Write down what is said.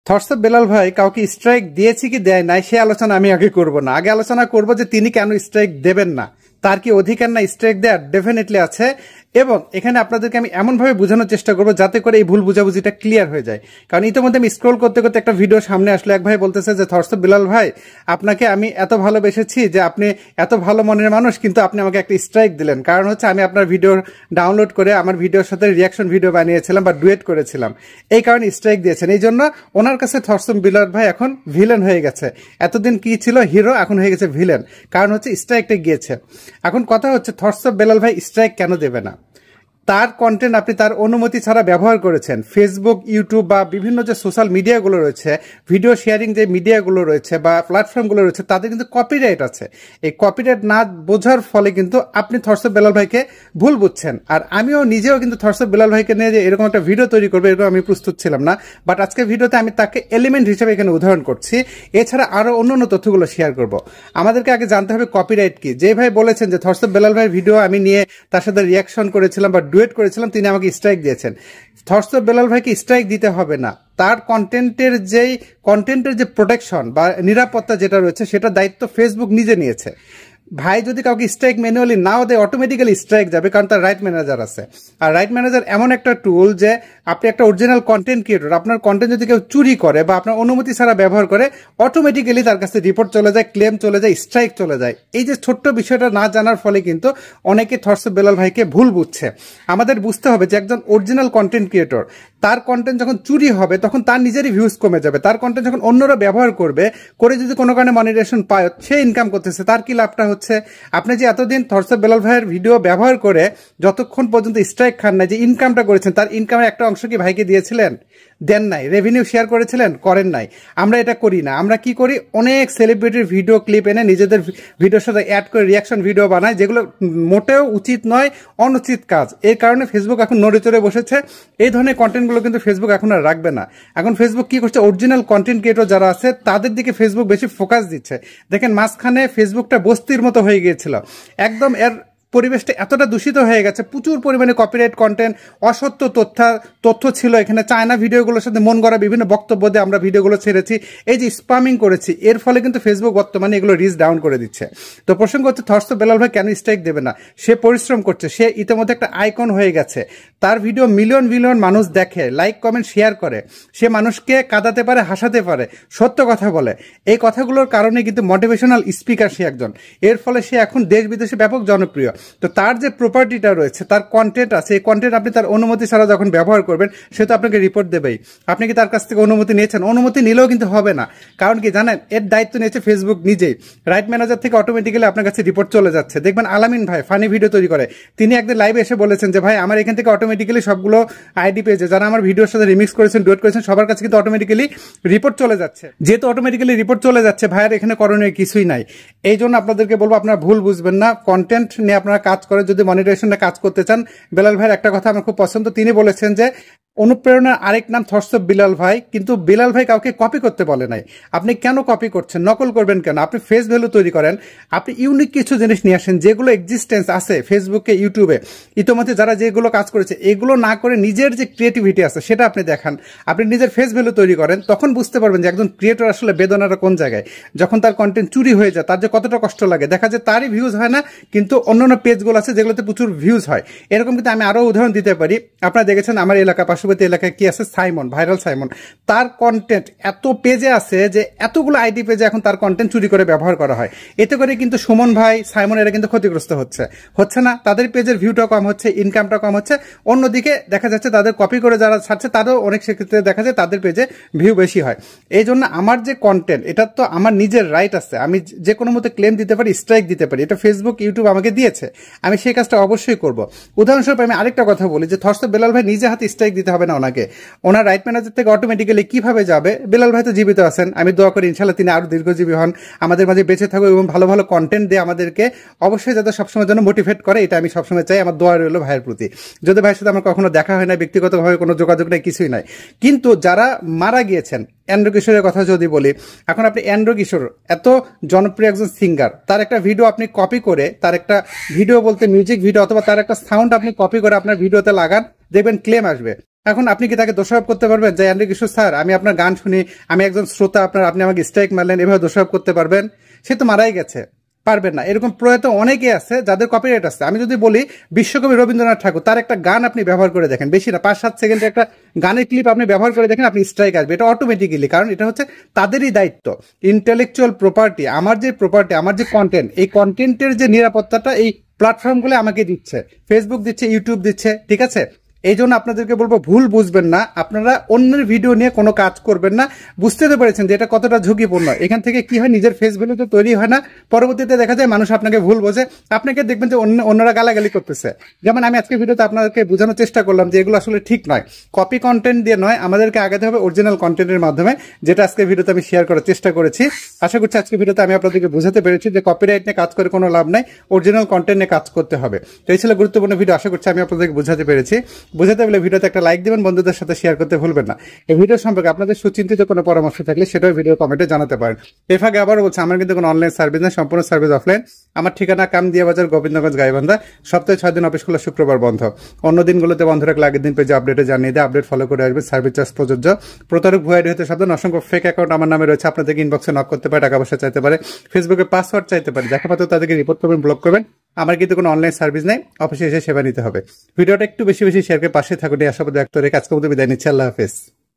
Thoughts of Belal ভাই কাউকে strike দিয়েছে কি দেয় নাই সে আলোচনা আমি আগে করব না। আগে আলোচনা করব যে তিনি কেন স্ট্রাইক দেবেন না, তার কি অধিকার না স্ট্রাইক দেওয়ার? ডেফিনেটলি আছে। এবং এখানে আপনাদেরকে আমি এমনভাবে বোঝানোর চেষ্টা করবো যাতে করে এই ভুল বুঝাবুঝিটা ক্লিয়ার হয়ে যায়। কারণ ইতিমধ্যে আমি স্ক্রোল করতে করতে একটা ভিডিও সামনে আসলো, এক ভাই বলতেছে যে থটস অফ বেলাল ভাই, আপনাকে আমি এত ভালোবেসেছি যে আপনি এত ভালো মনের মানুষ, কিন্তু আপনি আমাকে একটা স্ট্রাইক দিলেন। কারণ হচ্ছে আমি আপনার ভিডিও ডাউনলোড করে আমার ভিডিওর সাথে রিয়াকশন ভিডিও বানিয়েছিলাম বা ডুয়েট করেছিলাম, এই কারণে স্ট্রাইক দিয়েছেন। এই জন্য ওনার কাছে থটস অফ বেলাল ভাই এখন ভিলেন হয়ে গেছে। এতদিন কি ছিল হিরো, এখন হয়ে গেছে ভিলেন, কারণ হচ্ছে স্ট্রাইকটা গিয়েছে। এখন কথা হচ্ছে থটস অফ বেলাল ভাই স্ট্রাইক কেন দেবে না? তার কন্টেন্ট আপনি তার অনুমতি ছাড়া ব্যবহার করেছেন। ফেসবুক, ইউটিউব বা বিভিন্ন যে সোশ্যাল মিডিয়াগুলো রয়েছে, ভিডিও শেয়ারিং যে মিডিয়াগুলো রয়েছে বা প্ল্যাটফর্মগুলো রয়েছে, তাদের কিন্তু কপিরাইট আছে। এই কপিরাইট না বোঝার ফলে কিন্তু আপনি থটস অফ বেলাল ভাইকে ভুল বুঝছেন। আর আমিও নিজেও কিন্তু থটস অফ বেলাল ভাইকে নিয়ে যে এরকম একটা ভিডিও তৈরি করবো এরকম আমি প্রস্তুত ছিলাম না। বাট আজকের ভিডিওতে আমি তাকে এলিমেন্ট হিসেবে এখানে উদাহরণ করছি। এছাড়া আরও অন্য তথ্যগুলো শেয়ার করব। আমাদেরকে আগে জানতে হবে কপিরাইট কি। যে ভাই বলেছেন যে থটস অফ বেলাল ভাইয়ের ভিডিও আমি নিয়ে তার সাথে রিয়াকশন করেছিলাম বা ডুয়েট করেছিলাম, তিনি আমাকে স্ট্রাইক দিয়েছেন। থটস অফ বেলাল ভাইকে স্ট্রাইক দিতে হবে না। তার কন্টেন্টের যে প্রোটেকশন বা নিরাপত্তা যেটা রয়েছে সেটা দায়িত্ব ফেসবুক নিজে নিয়েছে। ভাই যদি কাউকে স্ট্রাইক ম্যানুয়ালি নাও দেয়, অটোমেটিক্যালি স্ট্রাইক যাবে, কারণ তার রাইট ম্যানেজার আছে। আর রাইট ম্যানেজার এমন একটা টুল যে আপনি একটা অরিজিনাল কন্টেন্ট ক্রিয়েটর, আপনার কন্টেন্ট যদি কেউ চুরি করে বা আপনার অনুমতি ছাড়া ব্যবহার করে, অটোমেটিক্যালি তার কাছে রিপোর্ট চলে যায়, ক্লেম চলে যায়, স্ট্রাইক চলে যায়। এই যে ছোট্ট বিষয়টা না জানার ফলে কিন্তু অনেকে থটস অফ বেলাল ভাইকে ভুল বুঝছে। আমাদের বুঝতে হবে যে একজন অরিজিনাল কন্টেন্ট ক্রিয়েটর, তার কন্টেন্ট যখন চুরি হবে তখন তার নিজেরই ভিউজ কমে যাবে। তার কন্টেন্ট যখন অন্যরা ব্যবহার করবে, করে যদি কোনো কারণে মনিটাইজেশন পায়, সে ইনকাম করতেছে, তার কি লাভটা হচ্ছে? আপনি যে এতদিন থটস অফ বেলাল ভাইয়ের ভিডিও ব্যবহার করে যতক্ষণ পর্যন্ত স্ট্রাইক খান না, যে ইনকামটা করেছেন, তার ইনকামের একটা অংশ কি ভাইকে দিয়েছিলেন? দেন নাই। রেভিনিউ শেয়ার করেছিলেন? করেন নাই। আমরা এটা করি না। আমরা কি করি, অনেক সেলিব্রিটির ভিডিও ক্লিপ এনে নিজেদের ভিডিওর সাথে অ্যাড করে রিয়াকশন ভিডিও বানায়, যেগুলো মোটেও উচিত নয়, অনুচিত কাজ। এর কারণে ফেসবুক এখন নড়ে চড়ে বসেছে। এই ধরনের কন্টেন্টগুলো কিন্তু ফেসবুক এখন আর রাখবে না। এখন ফেসবুক কি করছে, অরিজিনাল কন্টেন্ট ক্রিয়েটর যারা আছে তাদের দিকে ফেসবুক বেশি ফোকাস দিচ্ছে। দেখেন মাঝখানে ফেসবুকটা বস্তির মতো হয়ে গিয়েছিল, একদম এর পরিবেশটা এতটা দূষিত হয়ে গেছে, প্রচুর পরিমাণে কপিরাইট কন্টেন্ট, অসত্য তথ্য ছিল এখানে। চায়না ভিডিওগুলোর সাথে মন গড়া বিভিন্ন বক্তব্য দিয়ে আমরা ভিডিওগুলো ছেড়েছি, এই যে স্প্যামিং করেছি, এর ফলে কিন্তু ফেসবুক বর্তমানে এগুলো রিচ ডাউন করে দিচ্ছে। তো প্রসঙ্গ হচ্ছে থটস অফ বেলাল ভাই কেন স্ট্রাইক দেবে না? সে পরিশ্রম করছে, সে ইতিমধ্যে একটা আইকন হয়ে গেছে। তার ভিডিও মিলিয়ন মিলিয়ন মানুষ দেখে, লাইক কমেন্ট শেয়ার করে, সে মানুষকে কাঁদাতে পারে, হাসাতে পারে, সত্য কথা বলে। এই কথাগুলোর কারণে কিন্তু মোটিভেশনাল স্পিকার সে একজন। এর ফলে সে এখন দেশ বিদেশে ব্যাপক জনপ্রিয়। তো তার যে প্রপার্টিটা রয়েছে, তার কন্টেন্ট আছে, এই কন্টেন্ট আপনি তার অনুমতি ছাড়া যখন ব্যবহার করবেন, সে তো আপনাকে রিপোর্ট দেবেই। আপনি কি তার কাছ থেকে অনুমতি নিয়েছেন? অনুমতি নিলেও কিন্তু হবে না। কারণ কি জানেন, এর দায়িত্ব নিয়েছে ফেসবুক নিজেই। রাইট ম্যানেজার থেকে অটোমেটিক্যালি আপনার কাছে রিপোর্ট চলে যাচ্ছে। দেখবেন আলামিন ভাই ফানি ভিডিও তৈরি করে, তিনি একদিন লাইভে এসে বলেছেন যে ভাই আমার এখান থেকে অটোমেটিক্যালি সবগুলো আইডি পেজে যারা আমার ভিডিওর সাথে রিমিক্স করেছেন, ডুয়েট করেছেন, সবার কাছে কিন্তু অটোমেটিক্যালি রিপোর্ট চলে যাচ্ছে। যেহেতু অটোমেটিক্যালি রিপোর্ট চলে যাচ্ছে, ভাইয়ের এখানে করণীয় কিছুই নাই। এই জন্য আপনাদেরকে বলবো, আপনারা ভুল বুঝবেন না। কন্টেন্ট নিয়ে আপনারা কাজ করে যদি মনিটাইজেশনে কাজ করতে চান, বেলাল ভাইয়ের একটা কথা আমার খুব পছন্দ। তিনি বলেছেন যে অনুপ্রেরণার আরেক নাম থটস অফ বেলাল ভাই, কিন্তু বেলাল ভাই কাউকে কপি করতে বলে নাই। আপনি কেন কপি করছেন, নকল করবেন কেন? আপনি ফেস ভ্যালু তৈরি করেন, আপনি ইউনিক কিছু জিনিস নিয়ে আসেন যেগুলো এক্সিস্টেন্স আছে ফেসবুকে, ইউটিউবে ইতিমধ্যে যারা যেগুলো কাজ করেছে, এগুলো না করে নিজের যে ক্রিয়েটিভিটি আছে সেটা আপনি দেখান। আপনি নিজের ফেস ভ্যালু তৈরি করেন, তখন বুঝতে পারবেন যে একজন ক্রিয়েটর আসলে বেদনাটা কোন জায়গায়। যখন তার কন্টেন্ট চুরি হয়ে যায়, তার যে কতটা কষ্ট লাগে, দেখা যায় তারই ভিউজ হয় না, কিন্তু অন্যান্য পেজগুলো আছে যেগুলোতে প্রচুর ভিউজ হয়। এরকম কিন্তু আমি আরো উদাহরণ দিতে পারি। আপনারা দেখেছেন আমার এলাকা, পার্শ্ববর্তী এলাকায় কি আছে, সাইমন, ভাইরাল সাইমন, তার কন্টেন্ট এত পেজে আছে যে এতগুলো আইডি পেজে এখন তার কন্টেন্ট চুরি করে ব্যবহার করা হয়। এতে করে কিন্তু সুমন ভাই, সাইমন এরা কিন্তু ক্ষতিগ্রস্ত হচ্ছে না? তাদের পেজের ভিউটা কম হচ্ছে, ইনকামটা কম হচ্ছে। অন্যদিকে দেখা যাচ্ছে তাদের কপি করে যারা ছাড়ছে, তারও অনেক সেক্ষেত্রে দেখা যায় তাদের পেজে ভিউ বেশি হয়। এই জন্য আমার যে কন্টেন্ট, এটা তো আমার নিজের রাইট আছে, আমি যে কোনো মতো ক্লেম দিতে পারি, স্ট্রাইক দিতে পারি। এটা ফেসবুক, ইউটিউব আমাকে দিয়েছে, আমি সেই কাজটা অবশ্যই করব। উদাহরণস্বরূপ আমি আরেকটা কথা বলি যে থটস অফ বেলাল ভাই নিজে হাতে স্ট্রাইক দিতে হবে না ওনাকে। ওনার রাইট ম্যানেজার থেকে অটোমেটিক্যালি কিভাবে যাবে? বেলাল ভাই তো জীবিত আছেন, আমি দোয়া করি ইনশাল্লাহ তিনি আরো দীর্ঘজীবী হন, আমাদের মাঝে বেঁচে থাকুক এবং ভালো ভালো কন্টেন্ট দিয়ে আমাদেরকে অবশ্যই যাতে সবসময় জন্য মোটিভেট করে, এটা আমি সবসময় চাই। আমার দোয়া রইল ভাইয়ের প্রতি। যদি ভাইয়ের সাথে আমার কখনো দেখা হয় না, ব্যক্তিগতভাবে কোনো যোগাযোগ নাই, কিছুই নাই। কিন্তু যারা মারা গিয়েছেন, এন্ড্রু কিশোরের কথা যদি বলি, এখন আপনি এন্ড্রু কিশোর এত জনপ্রিয় একজন সিঙ্গার, তার একটা ভিডিও আপনি কপি করে, তার একটা ভিডিও বলতে মিউজিক ভিডিও অথবা তার একটা সাউন্ড আপনি কপি করে আপনার ভিডিওতে লাগান, দেখবেন ক্লেম আসবে। এখন আপনি কি তাকে দোষারোপ করতে পারবেন যে এন্ড্রু কিশোর স্যার আমি আপনার গান শুনি, আমি একজন শ্রোতা আপনার, আপনি আমাকে স্ট্রাইক মারলেন, এভাবে দোষারোপ করতে পারবেন? সে তো মারাই গেছে, পারবেন না। এরকম প্রয়াত অনেকে আছে যাদের কপিরাইট আছে। আমি যদি বলি বিশ্বকবি রবীন্দ্রনাথ ঠাকুর, তার একটা গান আপনি ব্যবহার করে দেখেন, বেশি না 5-7 সেকেন্ডের একটা গানের ক্লিপ আপনি ব্যবহার করে দেখেন, আপনি স্ট্রাইক আসবে, এটা অটোমেটিক্যালি। কারণ এটা হচ্ছে তাদেরই দায়িত্ব। ইন্টেলেকচুয়াল প্রপার্টি, আমার যে প্রপার্টি, আমার যে কন্টেন্ট, এই কন্টেন্টের যে নিরাপত্তাটা এই প্ল্যাটফর্মগুলো আমাকে দিচ্ছে, ফেসবুক দিচ্ছে, ইউটিউব দিচ্ছে, ঠিক আছে? এই জন্য আপনাদেরকে বলবো ভুল বুঝবেন না, আপনারা অন্যের ভিডিও নিয়ে কোনো কাজ করবেন না। বুঝতে তো পেরেছেন যে এটা কতটা ঝুঁকিপূর্ণ। এখান থেকে কি হয়, নিজের ফেস ভ্যালু তো তৈরি হয় না, পরবর্তীতে দেখা যায় মানুষ আপনাকে ভুল বোঝে, আপনাকে দেখবেন যে অন্যরা গালাগালি করতেছে। যেমন আমি আজকে ভিডিওতে আপনাদেরকে বোঝানোর চেষ্টা করলাম যে এগুলো আসলে ঠিক নয়, কপি কন্টেন্ট দিয়ে নয়, আমাদেরকে আগাতে হবে অরিজিনাল কন্টেন্টের মাধ্যমে, যেটা আজকে ভিডিওতে আমি শেয়ার করার চেষ্টা করেছি। আশা করছি আজকে ভিডিওতে আমি আপনাদেরকে বোঝাতে পেরেছি যে কপিরাইট নিয়ে কাজ করে কোনো লাভ নাই, অরিজিনাল কন্টেন্ট নিয়ে কাজ করতে হবে। তো এই ছিল গুরুত্বপূর্ণ ভিডিও, আশা করছি আমি আপনাদেরকে বোঝাতে পেরেছি। বোঝাতে হলে ভিডিওতে একটা লাইক দিবেন, বন্ধুদের সাথে শেয়ার করতে ভুলবেন না। এই ভিডিও সম্পর্কে আপনাদের সুচিন্তিত কোনো পরামর্শ থাকলে সেটাও ভিডিও কমেন্টে জানাতে পারেন। এর ফাঁকে আবারও বলছি, আমার কিন্তু কোনো অনলাইন সার্ভিস নেই, সম্পূর্ণ সার্ভিস অফলাইন। আমার ঠিকানা কামদিয়া বাজার, গোবিন্দগঞ্জ, গাইবান্ধা। সপ্তাহে 6 দিন অফিস খোলা, শুক্রবার বন্ধ। অন্য দিনগুলোতে বন্ধ রাখলে আগের দিন পেজে আপডেটে জানিয়ে দেয়, আপডেট ফলো করে আসবে। সার্ভিস চার্জ প্রযোজ্য। প্রতারক ভুয়াইড হতে সাবধান। অসংখ্য ফেক অ্যাকাউন্ট আমার নামে রয়েছে, আপনাদেরকে ইনবক্সে নক করতে পারে, টাকা পয়সা চাইতে পারে, ফেসবুকে পাসওয়ার্ড চাইতে পারে, দেখা পাতে তাদেরকে রিপোর্ট করবেন, ব্লক করবেন। আমার কিন্তু কোনো অনলাইন সার্ভিস নেই, অফিসে এসে সেবা নিতে হবে। ভিডিওটা একটু বেশি বেশি শেয়ার করে পাশে থাকুন, এই আশাবাদ ব্যক্ত রেখে আজকে মতো বিদায় নিচ্ছি। আল্লাহ হাফেজ।